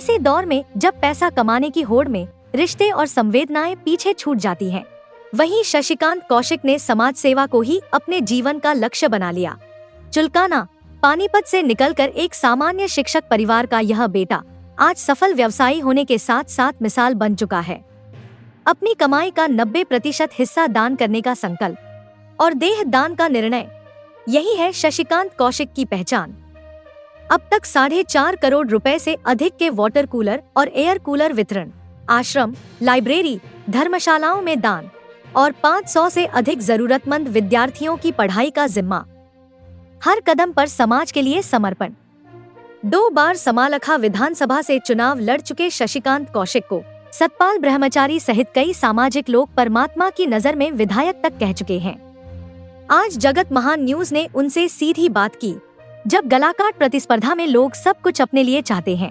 ऐसे दौर में जब पैसा कमाने की होड़ में रिश्ते और संवेदनाएं पीछे छूट जाती हैं, वहीं शशिकांत कौशिक ने समाज सेवा को ही अपने जीवन का लक्ष्य बना लिया। चुलकाना, पानीपत से निकलकर एक सामान्य शिक्षक परिवार का यह बेटा आज सफल व्यवसायी होने के साथ साथ मिसाल बन चुका है। अपनी कमाई का 90% हिस्सा दान करने का संकल्प और देह दान का निर्णय, यही है शशिकांत कौशिक की पहचान। अब तक 4.5 करोड़ रुपए से अधिक के वाटर कूलर और एयर कूलर वितरण, आश्रम, लाइब्रेरी, धर्मशालाओं में दान और 500 से अधिक जरूरतमंद विद्यार्थियों की पढ़ाई का जिम्मा। हर कदम पर समाज के लिए समर्पण। 2 बार समालखा विधानसभा से चुनाव लड़ चुके शशिकांत कौशिक को सतपाल ब्रह्मचारी सहित कई सामाजिक लोग परमात्मा की नजर में विधायक तक कह चुके हैं। आज जगत महान न्यूज ने उनसे सीधी बात की। जब गलाकाट प्रतिस्पर्धा में लोग सब कुछ अपने लिए चाहते हैं,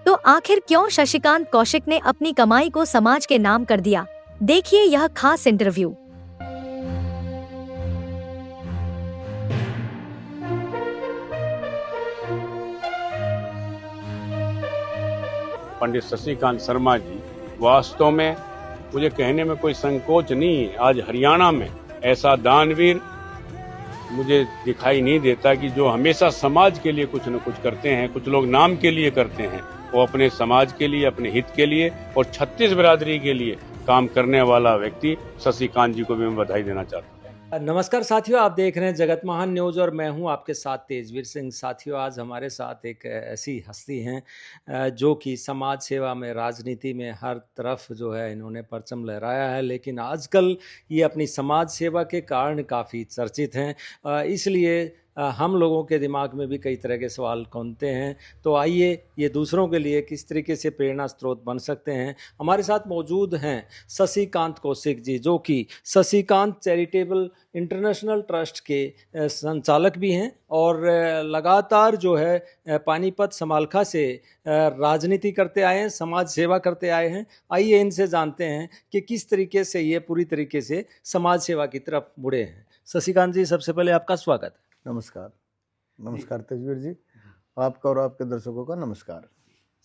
तो आखिर क्यों शशिकांत कौशिक ने अपनी कमाई को समाज के नाम कर दिया? देखिए यह खास इंटरव्यू। पंडित शशिकांत शर्मा जी, वास्तव में मुझे कहने में कोई संकोच नहीं है। आज हरियाणा में ऐसा दानवीर मुझे दिखाई नहीं देता कि जो हमेशा समाज के लिए कुछ न कुछ करते हैं। कुछ लोग नाम के लिए करते हैं, वो अपने समाज के लिए, अपने हित के लिए और 36 बिरादरी के लिए काम करने वाला व्यक्ति शशिकांत जी को भी मैं बधाई देना चाहता हूँ। नमस्कार साथियों, आप देख रहे हैं जगत महान न्यूज़ और मैं हूं आपके साथ तेजवीर सिंह। साथियों, आज हमारे साथ एक ऐसी हस्ती हैं जो कि समाज सेवा में, राजनीति में हर तरफ जो है इन्होंने परचम लहराया है, लेकिन आजकल ये अपनी समाज सेवा के कारण काफ़ी चर्चित हैं। इसलिए हम लोगों के दिमाग में भी कई तरह के सवाल घूमते हैं। तो आइए ये दूसरों के लिए किस तरीके से प्रेरणा स्रोत बन सकते हैं। हमारे साथ मौजूद हैं शशिकांत कौशिक जी, जो कि शशिकांत चैरिटेबल इंटरनेशनल ट्रस्ट के संचालक भी हैं और लगातार जो है पानीपत समालखा से राजनीति करते आए हैं, समाज सेवा करते आए हैं। आइए इनसे जानते हैं कि किस तरीके से ये पूरी तरीके से समाज सेवा की तरफ मुड़े हैं। शशिकांत जी, सबसे पहले आपका स्वागत है। नमस्कार। नमस्कार तेजवीर जी, आपका और आपके दर्शकों का नमस्कार।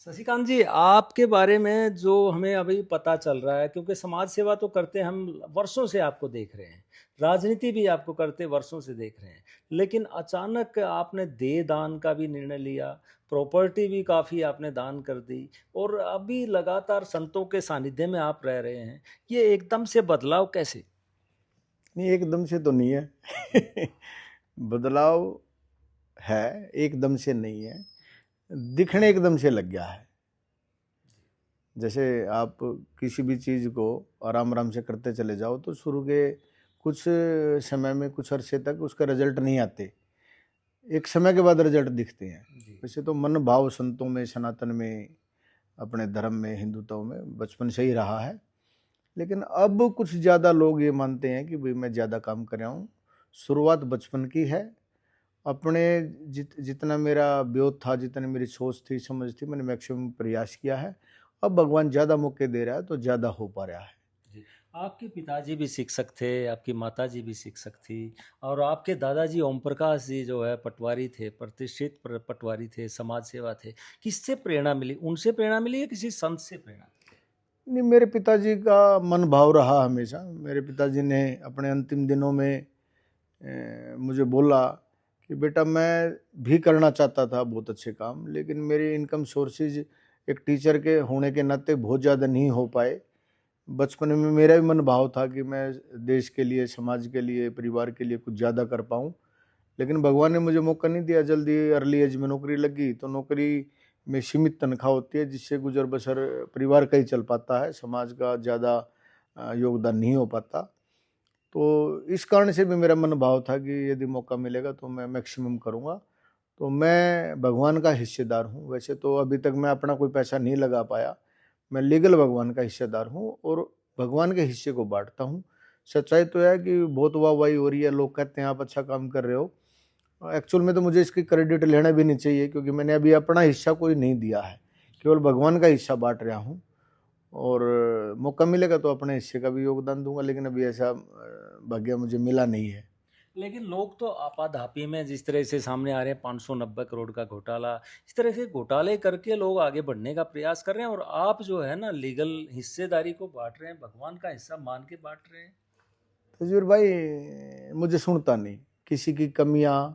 शशिकांत जी, आपके बारे में जो हमें अभी पता चल रहा है, क्योंकि समाज सेवा तो करते हम वर्षों से आपको देख रहे हैं, राजनीति भी आपको करते वर्षों से देख रहे हैं, लेकिन अचानक आपने देह दान का भी निर्णय लिया, प्रॉपर्टी भी काफ़ी आपने दान कर दी और अभी लगातार संतों के सानिध्य में आप रह रहे हैं। ये एकदम से बदलाव कैसे? नहीं, एकदम से तो नहीं है बदलाव है, एकदम से नहीं है, दिखने एकदम से लग गया है। जैसे आप किसी भी चीज़ को आराम आराम से करते चले जाओ तो शुरू के कुछ समय में, कुछ अरसे तक उसका रिजल्ट नहीं आते, एक समय के बाद रिजल्ट दिखते हैं। वैसे तो मन भाव संतों में, सनातन में, अपने धर्म में, हिंदुत्व में बचपन से ही रहा है, लेकिन अब कुछ ज़्यादा लोग ये मानते हैं कि भाई मैं ज़्यादा काम कर रहा हूँ। शुरुआत बचपन की है। अपने जितना मेरा ब्योत था, जितनी मेरी सोच थी, समझ थी, मैंने मैक्सिमम प्रयास किया है। अब भगवान ज़्यादा मौके दे रहा है तो ज़्यादा हो पा रहा है। आपके पिताजी भी शिक्षक थे, आपकी माताजी भी शिक्षक थी और आपके दादाजी ओम प्रकाश जी जो है पटवारी थे, प्रतिष्ठित पटवारी थे, समाज सेवा थे। किससे प्रेरणा मिली? उनसे प्रेरणा मिली या किसी संत से प्रेरणा? नहीं, मेरे पिताजी का मन भाव रहा हमेशा। मेरे पिताजी ने अपने अंतिम दिनों में मुझे बोला कि बेटा मैं भी करना चाहता था बहुत अच्छे काम, लेकिन मेरी इनकम सोर्सेज एक टीचर के होने के नाते बहुत ज़्यादा नहीं हो पाए। बचपन में मेरा भी मन भाव था कि मैं देश के लिए, समाज के लिए, परिवार के लिए कुछ ज़्यादा कर पाऊँ, लेकिन भगवान ने मुझे मौका नहीं दिया। जल्दी अर्ली एज में नौकरी लगी, तो नौकरी में सीमित तनख्वाह होती है, जिससे गुजर बसर परिवार का ही चल पाता है, समाज का ज़्यादा योगदान नहीं हो पाता। तो इस कारण से भी मेरा मन भाव था कि यदि मौका मिलेगा तो मैं मैक्सिमम करूँगा। तो मैं भगवान का हिस्सेदार हूँ। वैसे तो अभी तक मैं अपना कोई पैसा नहीं लगा पाया, मैं लीगल भगवान का हिस्सेदार हूँ और भगवान के हिस्से को बांटता हूँ। सच्चाई तो है कि बहुत वाहवाही हो रही है, लोग कहते हैं आप अच्छा काम कर रहे हो। एक्चुअल में तो मुझे इसकी क्रेडिट लेना भी नहीं चाहिए, क्योंकि मैंने अभी अपना हिस्सा कोई नहीं दिया है, केवल भगवान का हिस्सा बांट रहा हूँ और मौका मिलेगा तो अपने हिस्से का भी योगदान दूंगा, लेकिन अभी ऐसा भाग्य मुझे मिला नहीं है। लेकिन लोग तो आपाधापी में जिस तरह से सामने आ रहे हैं 590 करोड़ का घोटाला, इस तरह से घोटाले करके लोग आगे बढ़ने का प्रयास कर रहे हैं, और आप जो है ना लीगल हिस्सेदारी को बांट रहे हैं, भगवान का हिस्सा मान के बांट रहे हैं। तजवीर भाई, मुझे सुनता नहीं किसी की कमियां,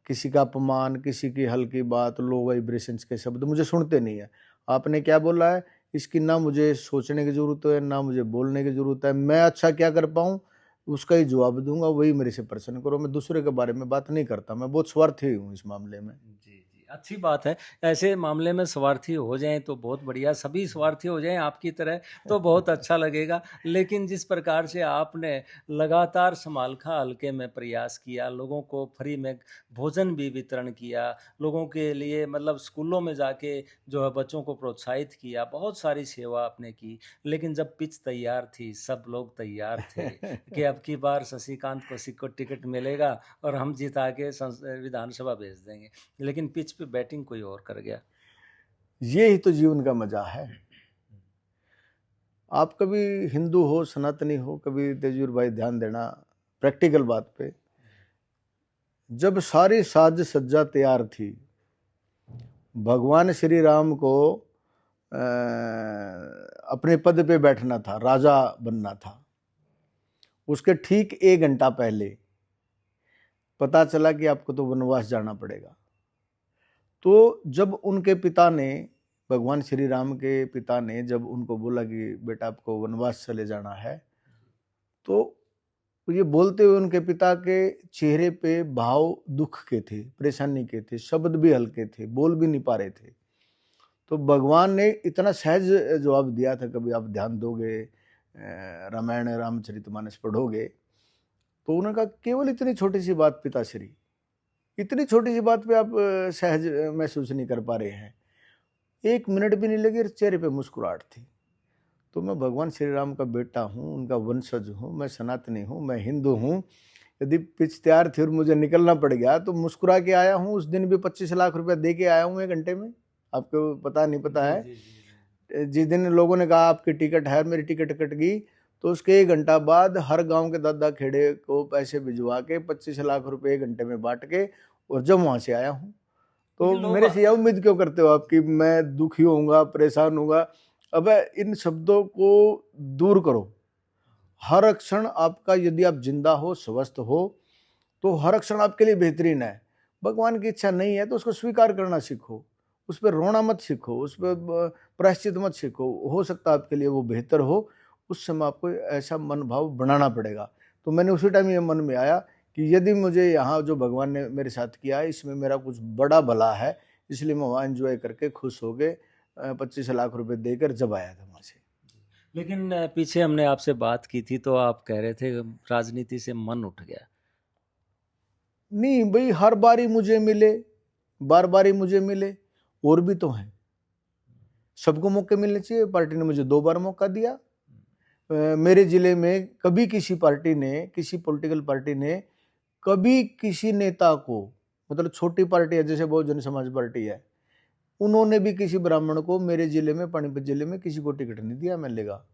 किसी का अपमान, किसी की हल्की बात, लो वाइब्रेशंस के शब्द मुझे सुनते नहीं है। आपने क्या बोला है, इसकी ना मुझे सोचने की जरूरत है, ना मुझे बोलने की जरूरत है। मैं अच्छा क्या कर पाऊँ उसका ही जवाब दूंगा, वही मेरे से प्रश्न करो। मैं दूसरे के बारे में बात नहीं करता, मैं बहुत स्वार्थी हूँ इस मामले में। जी जी, अच्छी बात है। ऐसे मामले में स्वार्थी हो जाएं तो बहुत बढ़िया, सभी स्वार्थी हो जाएं आपकी तरह तो बहुत अच्छा लगेगा। लेकिन जिस प्रकार से आपने लगातार समालखा हल्के में प्रयास किया, लोगों को फ्री में भोजन भी वितरण किया, लोगों के लिए मतलब स्कूलों में जाके जो है बच्चों को प्रोत्साहित किया, बहुत सारी सेवा आपने की। लेकिन जब पिच तैयार थी, सब लोग तैयार थे कि अब की बार शशिकांत कौशिक को टिकट मिलेगा और हम जिता के विधानसभा भेज देंगे, लेकिन पिच पे बैटिंग कोई और कर गया। ये ही तो जीवन का मजा है। आप कभी हिंदू हो, सनातनी हो, कभी तेजवीर भाई ध्यान देना प्रैक्टिकल बात पे। जब सारी साज सज्जा तैयार थी, भगवान श्री राम को अपने पद पे बैठना था, राजा बनना था, उसके ठीक 1 घंटा पहले पता चला कि आपको तो वनवास जाना पड़ेगा। तो जब उनके पिता ने, भगवान श्री राम के पिता ने जब उनको बोला कि बेटा आपको वनवास चले जाना है, तो ये बोलते हुए उनके पिता के चेहरे पे भाव दुख के थे, परेशानी के थे, शब्द भी हल्के थे, बोल भी नहीं पा रहे थे। तो भगवान ने इतना सहज जवाब दिया था, कभी आप ध्यान दोगे, रामायण रामचरितमानस पढ़ोगे तो उन्होंने कहा केवल इतनी छोटी सी बात पिताश्री, इतनी छोटी सी बात पे आप सहज महसूस नहीं कर पा रहे हैं। 1 मिनट भी नहीं लगी और चेहरे पे मुस्कुराहट थी। तो मैं भगवान श्री राम का बेटा हूँ, उनका वंशज हूँ, मैं सनातनी हूँ, मैं हिंदू हूँ। यदि पिच तैयार थी और मुझे निकलना पड़ गया तो मुस्कुरा के आया हूँ। उस दिन भी 25 लाख रुपया दे के आया हूँ 1 घंटे में। आपको पता नहीं पता है, जिस दिन लोगों ने कहा आपकी टिकट है, मेरी टिकट कट गई, तो उसके 1 घंटा बाद हर गांव के दादा खेड़े को पैसे भिजवा के 25 लाख रुपए 1 घंटे में बांट के, और जब वहां से आया हूँ। तो मेरे से यह उम्मीद क्यों करते हो आप कि मैं दुखी होऊंगा, परेशान होऊंगा? अब इन शब्दों को दूर करो। हर क्षण आपका, यदि आप जिंदा हो, स्वस्थ हो, तो हर क्षण आपके लिए बेहतरीन है। भगवान की इच्छा नहीं है तो उसको स्वीकार करना सीखो, उस पर रोना मत सीखो, उस पर प्रायश्चित मत सीखो। हो सकता है आपके लिए वो बेहतर हो, उस समय आपको ऐसा मन भाव बनाना पड़ेगा। तो मैंने उसी टाइम ये मन में आया कि यदि मुझे यहाँ जो भगवान ने मेरे साथ किया है इसमें मेरा कुछ बड़ा भला है, इसलिए मैं वहाँ एंजॉय करके खुश हो गए, 25 लाख रुपए देकर जब आया था वहाँ से। लेकिन पीछे हमने आपसे बात की थी तो आप कह रहे थे राजनीति से मन उठ गया। नहीं भाई, हर बारी मुझे मिले, बार बारी मुझे मिले, और भी तो हैं। सबको मौके मिलने चाहिए। पार्टी ने मुझे 2 बार मौका दिया। मेरे जिले में कभी किसी पार्टी ने, किसी पॉलिटिकल पार्टी ने कभी किसी नेता को, मतलब छोटी पार्टी है जैसे बहुजन समाज पार्टी है, उन्होंने भी किसी ब्राह्मण को मेरे जिले में, पानीपत जिले में किसी को टिकट नहीं दिया एमएलए का।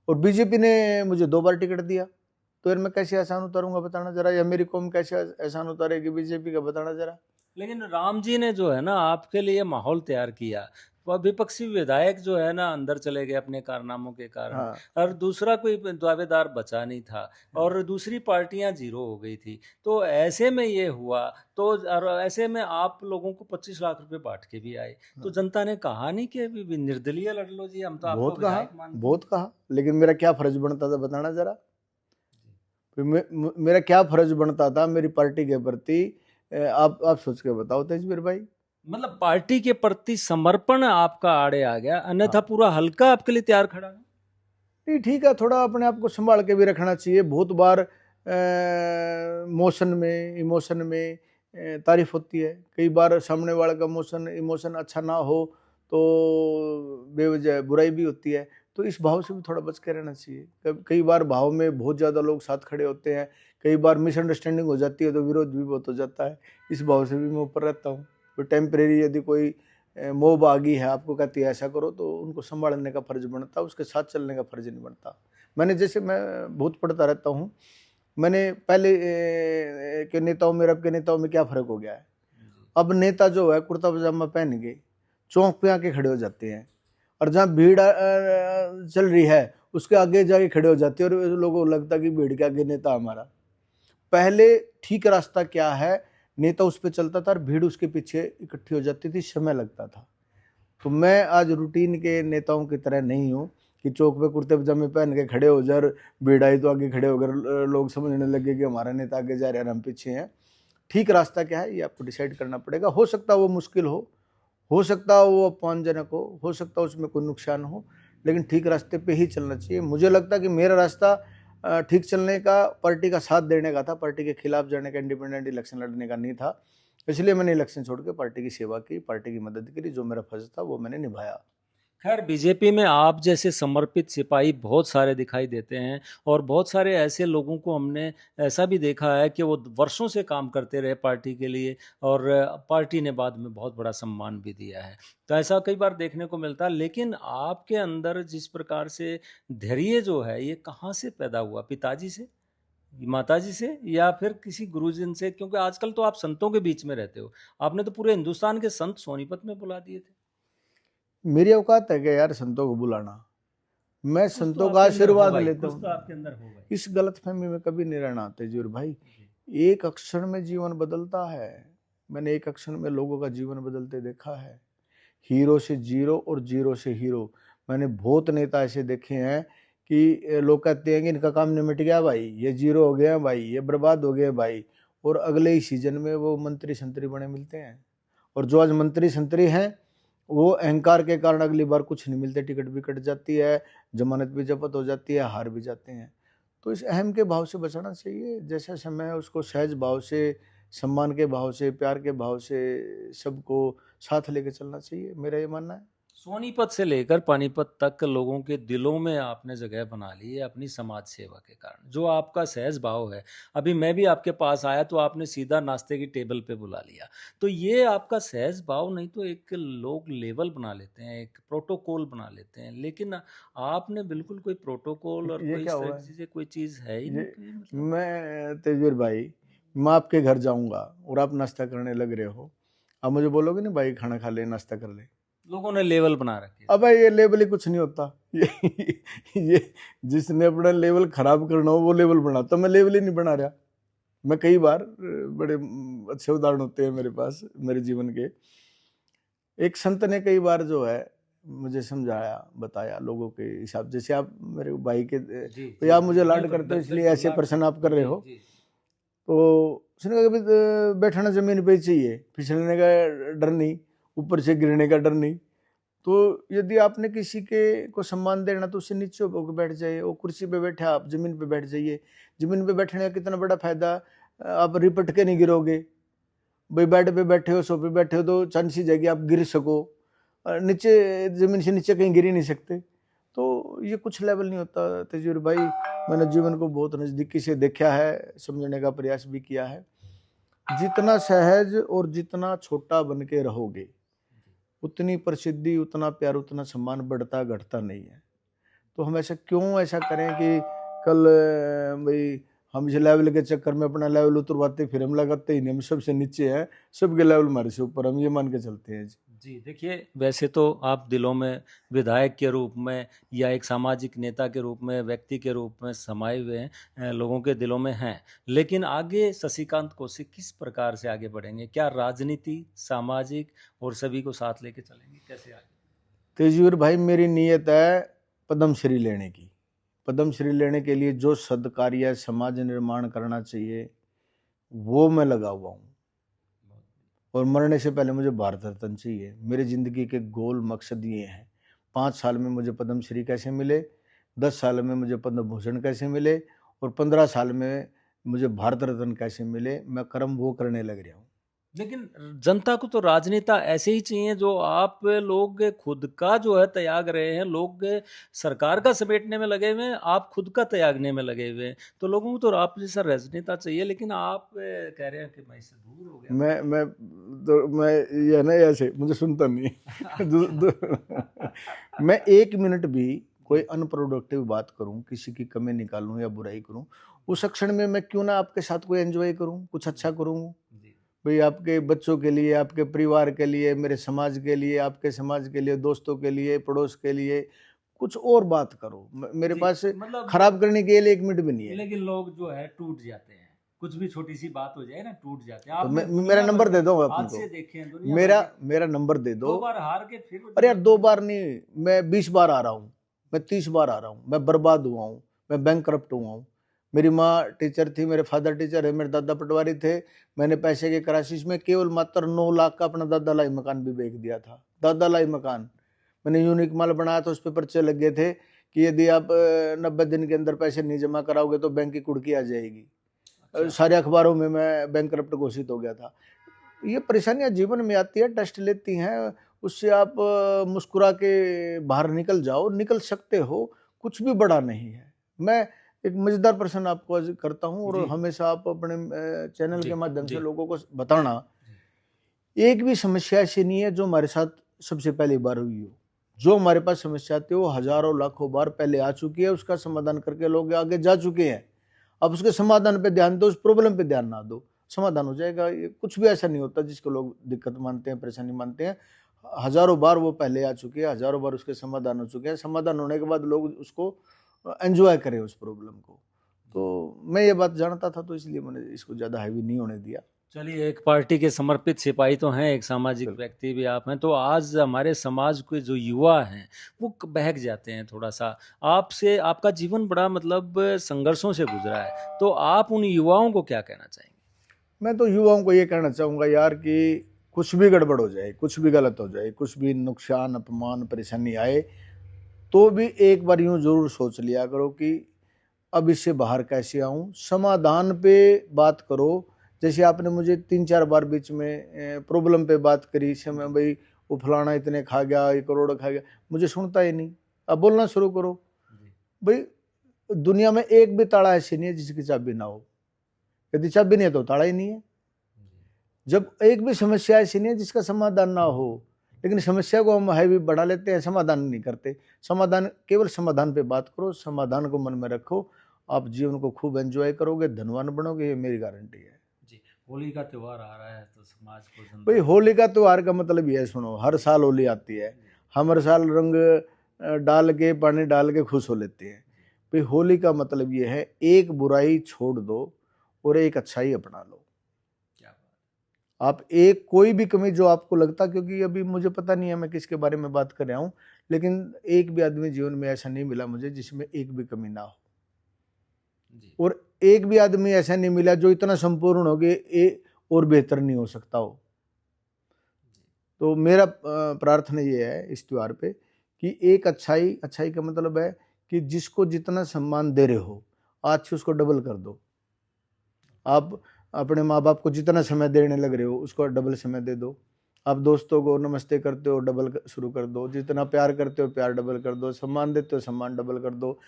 और बीजेपी ने मुझे 2 बार टिकट दिया। तो यार मैं कैसे एहसान उतारूंगा बताना जरा, या मेरी कौम कैसे एहसान उतारेगी बीजेपी का, बताना जरा। लेकिन राम जी ने जो है ना आपके लिए माहौल तैयार किया, वह विपक्षी विधायक जो है ना अंदर चले गए अपने कारनामों के कारण। हाँ। और दूसरा कोई दावेदार बचा नहीं था, और दूसरी पार्टियां जीरो हो गई थी। तो ऐसे में ये हुआ, तो और ऐसे में आप लोगों को 25 लाख रुपए बांट के भी आए। तो जनता ने कहा नहीं कि अभी निर्दलीय लड़ लो जी, हम तो आपको बहुत कहा, विधायक मानते हैं। बहुत कहा, लेकिन मेरा क्या फर्ज बनता था बताना जरा। मेरा क्या फर्ज बनता था मेरी पार्टी के प्रति, आप सोच के बताओ तेजवीर भाई। मतलब पार्टी के प्रति समर्पण आपका आड़े आ गया, अन्यथा हाँ। पूरा हल्का आपके लिए तैयार खड़ा है। नहीं ठीक है, थोड़ा अपने आप को संभाल के भी रखना चाहिए। बहुत बार मोशन में, इमोशन में तारीफ होती है, कई बार सामने वाले का इमोशन अच्छा ना हो तो बेवजह बुराई भी होती है। तो इस भाव से भी थोड़ा बच के रहना चाहिए। कई बार भाव में बहुत ज़्यादा लोग साथ खड़े होते हैं, कई बार मिसअंडरस्टैंडिंग हो जाती है तो विरोध भी बहुत हो जाता है। इस भाव से भी मैं ऊपर रहता हूँ। तो टेम्परेरी यदि कोई मोह आ गई है, आपको कहती है ऐसा करो, तो उनको संभालने का फर्ज बनता है, उसके साथ चलने का फर्ज नहीं बनता। मैं बहुत पढ़ता रहता हूँ मैंने पहले के नेताओं में और अब के नेताओं में क्या फर्क हो गया है। अब नेता जो है कुर्ता पजामा पहन के चौक पे आके खड़े हो जाते हैं, और जहाँ भीड़ चल रही है उसके आगे जाके खड़े हो जाते हैं, और लोगों को लगता है कि भीड़ के आगे नेता हमारा। पहले ठीक रास्ता क्या है, नेता उस पर चलता था और भीड़ उसके पीछे इकट्ठी हो जाती थी, समय लगता था। तो मैं आज रूटीन के नेताओं की तरह नहीं हूँ कि चौक पे कुर्ते पजामे पहन के खड़े हो जाए, भीड़ आई तो आगे खड़े होकर लोग समझने लगे कि हमारा नेता आगे जा रहे हैं, हम पीछे हैं। ठीक रास्ता क्या है ये आपको डिसाइड करना पड़ेगा। हो सकता है वो मुश्किल हो सकता है वो अपमानजनक हो सकता है उसमें कोई नुकसान हो, लेकिन ठीक रास्ते पे ही चलना चाहिए। मुझे लगता है कि मेरा रास्ता ठीक चलने का, पार्टी का साथ देने का था, पार्टी के खिलाफ जाने का, इंडिपेंडेंट इलेक्शन लड़ने का नहीं था। इसलिए मैंने इलेक्शन छोड़ के पार्टी की सेवा की, पार्टी की मदद करी, जो मेरा फर्ज था वो मैंने निभाया। खैर, बीजेपी में आप जैसे समर्पित सिपाही बहुत सारे दिखाई देते हैं, और बहुत सारे ऐसे लोगों को हमने ऐसा भी देखा है कि वो वर्षों से काम करते रहे पार्टी के लिए, और पार्टी ने बाद में बहुत बड़ा सम्मान भी दिया है। तो ऐसा कई बार देखने को मिलता है। लेकिन आपके अंदर जिस प्रकार से धैर्य जो है, ये कहाँ से पैदा हुआ? पिताजी से, माताजी से, या फिर किसी गुरुजन से? क्योंकि आजकल तो आप संतों के बीच में रहते हो, आपने तो पूरे हिंदुस्तान के संत सोनीपत में बुला दिए थे। मेरी औकात है कि यार संतों को बुलाना, मैं कुछ तो संतों का आपके अंदर आशीर्वाद होगा ही, लेता कुछ तो हूँ। आपके अंदर होगा ही। इस गलतफहमी में कभी नहीं रहना तेजवीर भाई। एक अक्षर में जीवन बदलता है। मैंने एक अक्षर में लोगों का जीवन बदलते देखा है। हीरो से जीरो और जीरो से हीरो। मैंने बहुत नेता ऐसे देखे हैं कि लोग कहते हैं कि इनका काम निमिट गया भाई, ये जीरो हो गया भाई, ये बर्बाद हो गया भाई, और अगले ही सीजन में वो मंत्री संतरी बने मिलते हैं। और जो आज मंत्री संतरी हैं वो अहंकार के कारण अगली बार कुछ नहीं मिलते, टिकट भी कट जाती है, जमानत भी जब्त हो जाती है, हार भी जाते हैं। तो इस अहम के भाव से बचना चाहिए। जैसा समय है उसको सहज भाव से, सम्मान के भाव से, प्यार के भाव से सबको साथ लेके चलना चाहिए, मेरा ये मानना है। सोनीपत से लेकर पानीपत तक लोगों के दिलों में आपने जगह बना ली है अपनी समाज सेवा के कारण, जो आपका सहज भाव है। अभी मैं भी आपके पास आया तो आपने सीधा नाश्ते की टेबल पे बुला लिया। तो ये आपका सहज भाव नहीं तो एक लोग लेवल बना लेते हैं, एक प्रोटोकॉल बना लेते हैं, लेकिन आपने बिल्कुल कोई प्रोटोकॉल और ये कोई क्या इस हुआ तरह है? से कोई चीज़ है ही नहीं ये कोई, मतलब। मैं तेजवीर भाई, मैं आपके घर जाऊंगा और आप नाश्ता करने लग रहे हो, आप मुझे बोलोगे नहीं भाई खाना खा ले, नाश्ता कर ले। लोगों ने लेवल बना रखे हैं। अब ये लेवल ही कुछ नहीं होता। ये जिसने अपना लेवल खराब करना हो वो लेवल बनाता, मैं लेवल ही नहीं बना रहा। मैं कई बार, बड़े अच्छे उदाहरण होते हैं मेरे पास मेरे जीवन के। एक संत ने कई बार जो है मुझे समझाया, बताया लोगों के हिसाब, जैसे आप मेरे भाई के तो आप मुझे लाड करते हो इसलिए ऐसे प्रश्न आप कर रहे हो। तो उसने कहा कि बैठना जमीन पे ही चाहिए, फिसलने का डर नहीं, ऊपर से गिरने का डर नहीं। तो यदि आपने किसी के को सम्मान देना तो उससे नीचे होकर बैठ जाइए। वो कुर्सी पे बैठे, आप जमीन पे बैठ जाइए। जमीन पे बैठने का कितना बड़ा फायदा, आप रिपट के नहीं गिरोगे। भाई बेड पे बैठे हो, सोफे बैठे हो तो चांस ही जाएगी आप गिर सको, नीचे जमीन से नीचे कहीं गिर ही नहीं सकते। तो ये कुछ लेवल नहीं होता तेजवीर भाई। मैंने जीवन को बहुत नज़दीकी से देखा है, समझने का प्रयास भी किया है। जितना सहज और जितना छोटा बन के रहोगे उतनी प्रसिद्धि, उतना प्यार, उतना सम्मान बढ़ता घटता नहीं है। तो हम ऐसा क्यों ऐसा करें कि कल भाई हम इस लेवल के चक्कर में अपना लेवल उतरवाते फिर हम लगाते ही नहीं, हम सबसे नीचे हैं, सबके लेवल हमारे से ऊपर, हम ये मान के चलते हैं जी। देखिए, वैसे तो आप दिलों में विधायक के रूप में या एक सामाजिक नेता के रूप में, व्यक्ति के रूप में समाये हुए हैं, लोगों के दिलों में हैं। लेकिन आगे शशिकांत कौशिक किस प्रकार से आगे बढ़ेंगे? क्या राजनीति, सामाजिक और सभी को साथ लेके चलेंगे? कैसे आगे? तेजवीर भाई, मेरी नीयत है पद्मश्री लेने की। पद्मश्री लेने के लिए जो सद्कार्य समाज निर्माण करना चाहिए वो मैं लगा हुआ हूँ। और मरने से पहले मुझे भारत रत्न चाहिए। मेरी ज़िंदगी के गोल मकसद ये हैं। 5 साल में मुझे पद्मश्री कैसे मिले, 10 साल में मुझे पद्म भूषण कैसे मिले, और 15 साल में मुझे भारत रत्न कैसे मिले, मैं कर्म वो करने लग रहा हूँ। लेकिन जनता को तो राजनेता ऐसे ही चाहिए जो आप लोग खुद का जो है त्याग रहे हैं। लोग सरकार का समेटने में लगे हुए हैं, आप खुद का त्यागने में लगे हुए हैं। तो लोगों को तो आप जैसा राजनेता चाहिए, लेकिन आप कह रहे हैं कि मैं इससे दूर हो गया। मैं ये ना ऐसे मुझे सुनता नहीं। मैं 1 मिनट भी कोई अनप्रोडक्टिव बात करूं, किसी की कमी निकालूं या बुराई करूं, उस क्षण में मैं क्यों ना आपके साथ कोई एंजॉय करूं, कुछ अच्छा करूं जी। भाई, आपके बच्चों के लिए, आपके परिवार के लिए, मेरे समाज के लिए, आपके समाज के लिए, दोस्तों के लिए, पड़ोस के लिए कुछ और बात करो। मेरे जी, पास मतलब खराब करने के लिए 1 मिनट भी नहीं है। लेकिन लोग जो है टूट जाते हैं, कुछ भी छोटी सी बात हो जाए ना टूट जाते हैं। तो आपने मेरा दुनिया भर नंबर दे के दो अपन हादसे को, देखे हैं, दुनिया भर मेरा के। मेरा नंबर दे दो। 2 बार हार के फिर अरे यार, 2 मतलब बार नहीं, मैं 20 बार आ रहा हूँ, मैं 30 बार आ रहा हूँ, मैं बर्बाद हुआ हूँ, मैं बैंकरप्ट हुआ हूँ। मेरी माँ टीचर थी, मेरे फादर टीचर है, मेरे दादा पटवारी थे। मैंने पैसे के क्राइसिस में केवल मात्र 9 लाख का अपना दादा लाई मकान भी बेच दिया था। दादा लाई मकान मैंने यूनिक माल बनाया था, उस पर पर्चे लग गए थे कि यदि आप 90 दिन के अंदर पैसे नहीं जमा कराओगे तो बैंक की कुड़की आ जाएगी। अच्छा। सारे अखबारों में मैं बैंकरप्ट घोषित हो गया था। ये परेशानियां जीवन में आती है, टेस्ट लेती हैं, उससे आप मुस्कुरा के बाहर निकल जाओ, निकल सकते हो, कुछ भी बड़ा नहीं है। मैं एक मजेदार प्रश्न आपको आज करता हूं, और जी। हमेशा आप अपने चैनल जी, के माध्यम से जी। लोगों को बताना, एक भी समस्या ऐसी नहीं है जो हमारे साथ सबसे पहली बार हुई हो। जो हमारे पास समस्या आती है वो हजारों लाखों बार पहले आ चुकी है, उसका समाधान करके लोग आगे जा चुके हैं। अब उसके समाधान पे ध्यान दो, उस प्रॉब्लम पे ध्यान ना दो, समाधान हो जाएगा। ये कुछ भी ऐसा नहीं होता जिसको लोग दिक्कत मानते हैं, परेशानी मानते हैं। हजारों बार वो पहले आ चुकी है, हजारों बार उसके समाधान हो चुके हैं। समाधान होने के बाद लोग उसको एंजॉय करें, उस प्रॉब्लम को। तो मैं ये बात जानता था, तो इसलिए मैंने इसको ज़्यादा हैवी नहीं होने दिया। चलिए, एक पार्टी के समर्पित सिपाही तो हैं, एक सामाजिक बिल्कुल। व्यक्ति भी आप हैं। तो आज हमारे समाज के जो युवा हैं वो बहक जाते हैं थोड़ा सा। आपसे आपका जीवन बड़ा मतलब संघर्षों से गुजरा है, तो आप उन युवाओं को क्या कहना चाहेंगे? मैं तो युवाओं को ये कहना चाहूँगा यार कि कुछ भी गड़बड़ हो जाए, कुछ भी गलत हो जाए, कुछ भी नुकसान, अपमान, परेशानी आए, तो भी एक बार यूँ ज़रूर सोच लिया करो कि अब इससे बाहर कैसे आऊँ। समाधान पे बात करो। जैसे आपने मुझे 3-4 बार बीच में प्रॉब्लम पे बात करी, समय भाई वो फलाना इतने खा गया, 1 करोड़ खा गया, मुझे सुनता ही नहीं। अब बोलना शुरू करो। भाई, दुनिया में एक भी ताला ऐसी नहीं है जिसकी चाबी ना हो। यदि चाबी नहीं है तो ताला ही नहीं है। जब एक भी समस्या ऐसी नहीं है जिसका समाधान ना हो, लेकिन समस्या को हम हैवी बढ़ा लेते हैं, समाधान नहीं करते। समाधान, केवल समाधान पे बात करो, समाधान को मन में रखो, आप जीवन को खूब एंजॉय करोगे, धनवान बनोगे, ये मेरी गारंटी है। जी, होली का त्योहार आ रहा है तो समाज को भाई, होली का त्योहार का मतलब ये है, सुनो, हर साल होली आती है, हम हर साल रंग डाल के, पानी डाल के खुश हो लेते हैं। भाई, होली का मतलब ये है, एक बुराई छोड़ दो और एक अच्छाई अपना लो। आप एक कोई भी कमी जो आपको लगता, क्योंकि अभी मुझे पता नहीं है मैं किसके बारे में बात कर रहा हूँ, लेकिन एक भी आदमी जीवन में ऐसा नहीं मिला मुझे जिसमें एक भी कमी ना हो। और एक भी आदमी ऐसा नहीं मिला जो इतना संपूर्ण हो गए और बेहतर नहीं हो सकता हो। तो मेरा प्रार्थना ये है इस त्योहार पे कि एक अच्छाई का मतलब है कि जिसको जितना सम्मान दे रहे हो, आज से उसको डबल कर दो। आप अपने माँ बाप को जितना समय देने लग रहे हो, उसको डबल समय दे दो। आप दोस्तों को नमस्ते करते हो, डबल शुरू कर दो। जितना प्यार करते हो, प्यार डबल कर दो। सम्मान देते हो, सम्मान डबल कर दो।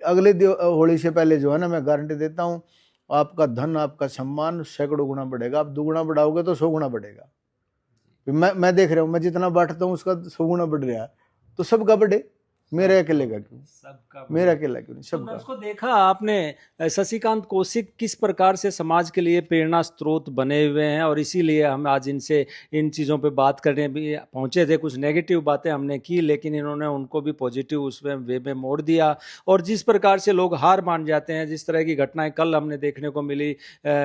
अगले होली से पहले जो है ना, मैं गारंटी देता हूँ, आपका धन, आपका सम्मान सैकड़ों गुना बढ़ेगा। आप 2 गुना बढ़ाओगे तो 100 गुना बढ़ेगा। मैं देख रहा हूँ, मैं जितना बांटता हूँ उसका 100 गुना बढ़ रहा है। तो सबका बढ़े, मेरे अकेले का क्यों? सबका मेरा अकेला क्यों नहीं, तो मैं सबका। उसको देखा आपने, शशिकांत कौशिक किस प्रकार से समाज के लिए प्रेरणा स्रोत बने हुए हैं, और इसीलिए हम आज इनसे इन चीज़ों पे बात करने भी पहुंचे थे। कुछ नेगेटिव बातें हमने की, लेकिन इन्होंने उनको भी पॉजिटिव उसमें वे में मोड़ दिया। और जिस प्रकार से लोग हार मान जाते हैं, जिस तरह की घटनाएं कल हमने देखने को मिली,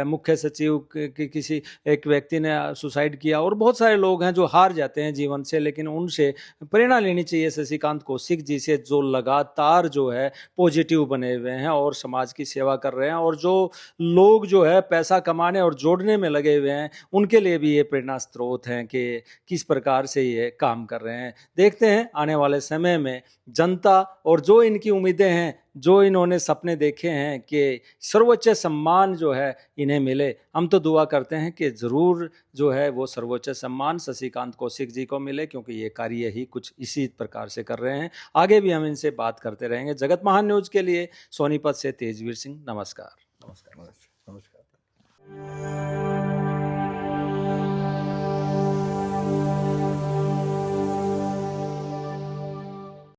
मुख्य सचिव की किसी एक व्यक्ति ने सुसाइड किया, और बहुत सारे लोग हैं जो हार जाते हैं जीवन से, लेकिन उनसे प्रेरणा लेनी चाहिए शशिकांत कौशिक जी से, जो लगातार जो है पॉजिटिव बने हुए हैं और समाज की सेवा कर रहे हैं। और जो लोग जो है पैसा कमाने और जोड़ने में लगे हुए हैं, उनके लिए भी ये प्रेरणा स्रोत हैं कि किस प्रकार से ये काम कर रहे हैं। देखते हैं आने वाले समय में जनता और जो इनकी उम्मीदें हैं, जो इन्होंने सपने देखे हैं कि सर्वोच्च सम्मान जो है इन्हें मिले, हम तो दुआ करते हैं कि ज़रूर जो है वो सर्वोच्च सम्मान शशिकांत कौशिक जी को मिले, क्योंकि ये कार्य ही कुछ इसी प्रकार से कर रहे हैं। आगे भी हम इनसे बात करते रहेंगे। जगत महान न्यूज़ के लिए सोनीपत से तेजवीर सिंह, नमस्कार। नमस्कार।